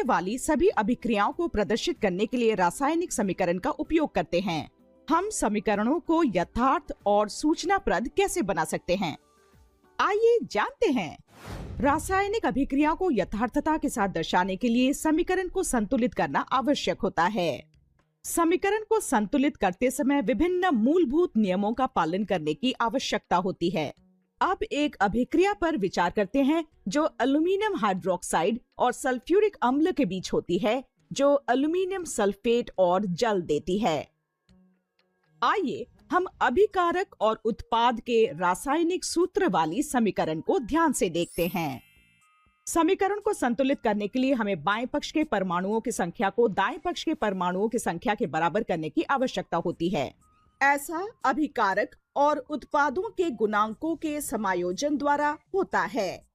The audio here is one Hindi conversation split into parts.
होने वाली सभी अभिक्रियाओं को प्रदर्शित करने के लिए रासायनिक समीकरण का उपयोग करते हैं। हम समीकरणों को यथार्थ और सूचनाप्रद कैसे बना सकते हैं, आइए जानते हैं। रासायनिक अभिक्रिया को यथार्थता के साथ दर्शाने के लिए समीकरण को संतुलित करना आवश्यक होता है। समीकरण को संतुलित करते समय विभिन्न मूलभूत नियमों का पालन करने की आवश्यकता होती है। अब एक अभिक्रिया पर विचार करते हैं जो एल्यूमीनियम हाइड्रोक्साइड और सल्फ्यूरिक अम्ल के बीच होती है, जो एल्यूमीनियम सल्फेट और जल देती है। आइए हम अभिकारक और उत्पाद के रासायनिक सूत्र वाली समीकरण को ध्यान से देखते हैं। समीकरण को संतुलित करने के लिए हमें बाएं पक्ष के परमाणुओं की संख्या को दाएं पक्ष के परमाणुओं की संख्या के बराबर करने की आवश्यकता होती है। ऐसा अभिकारक और उत्पादों के गुणांकों के समायोजन द्वारा होता है।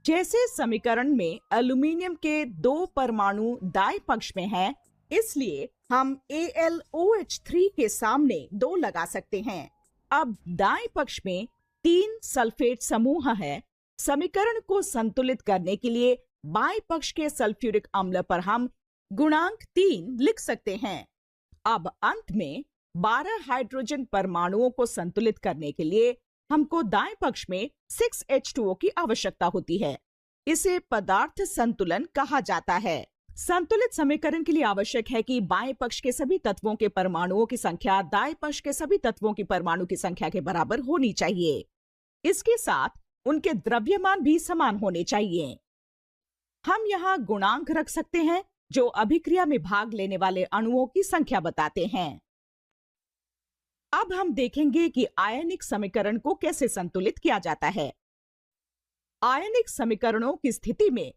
जैसे समीकरण में एल्यूमीनियम के 2 परमाणु दाएं पक्ष में हैं, इसलिए हम AlOH3 के सामने 2 लगा सकते हैं। अब दाएं पक्ष में 3 सल्फेट समूह है। समीकरण को संतुलित करने के लिए बाएं पक्ष के सल्फ्यूरिक अम्ल पर हम गुणांक 3 लिख सकते हैं। अब अंत में 12 हाइड्रोजन परमाणुओं को संतुलित करने के लिए हमको दाएं पक्ष में 6H2O की आवश्यकता होती है। इसे पदार्थ संतुलन कहा जाता है। संतुलित समीकरण के लिए आवश्यक है कि बाएं पक्ष के सभी तत्वों के परमाणुओं की संख्या दाएं पक्ष के सभी तत्वों की परमाणु की संख्या के बराबर होनी चाहिए। इसके साथ उनके द्रव्यमान भी समान होने चाहिए। हम यहाँ गुणांक रख सकते हैं जो अभिक्रिया में भाग लेने वाले अणुओं की संख्या बताते हैं। अब हम देखेंगे कि आयनिक समीकरण को कैसे संतुलित किया जाता है। आयनिक समीकरणों की स्थिति में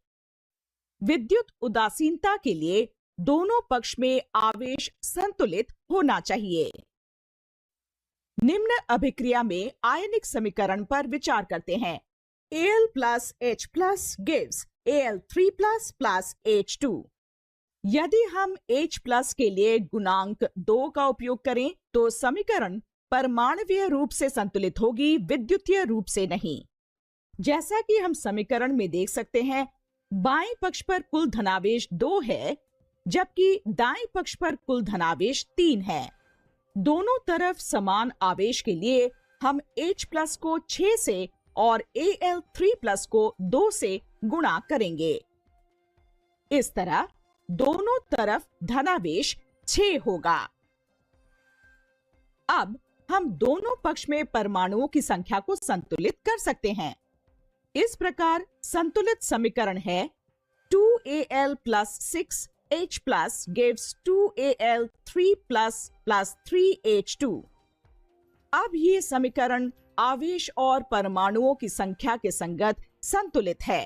विद्युत उदासीनता के लिए दोनों पक्ष में आवेश संतुलित होना चाहिए। निम्न अभिक्रिया में आयनिक समीकरण पर विचार करते हैं। Al plus H plus gives Al3 plus plus H2। यदि हम H plus के लिए गुणांक 2 का उपयोग करें तो समीकरण परमाणुवीय रूप से संतुलित होगी, विद्युतीय रूप से नहीं। जैसा कि हम समीकरण में देख सकते हैं, बाएं पक्ष पर कुल धनावेश 2 है, जबकि दाएं पक्ष पर कुल धनावेश 3 है। दोनों तरफ समान आवेश के लिए हम H प्लस को 6 से और Al3 प्लस को 2 से गुणा करेंगे। इस तरह दोनों तरफ धनावेश 6 होगा। अब हम दोनों पक्ष में परमाणुओं की संख्या को संतुलित कर सकते हैं। इस प्रकार संतुलित समीकरण है 2Al plus 6H plus gives 2Al3 plus plus 3H2। अब ये समीकरण आवेश और परमाणुओं की संख्या के संगत संतुलित है।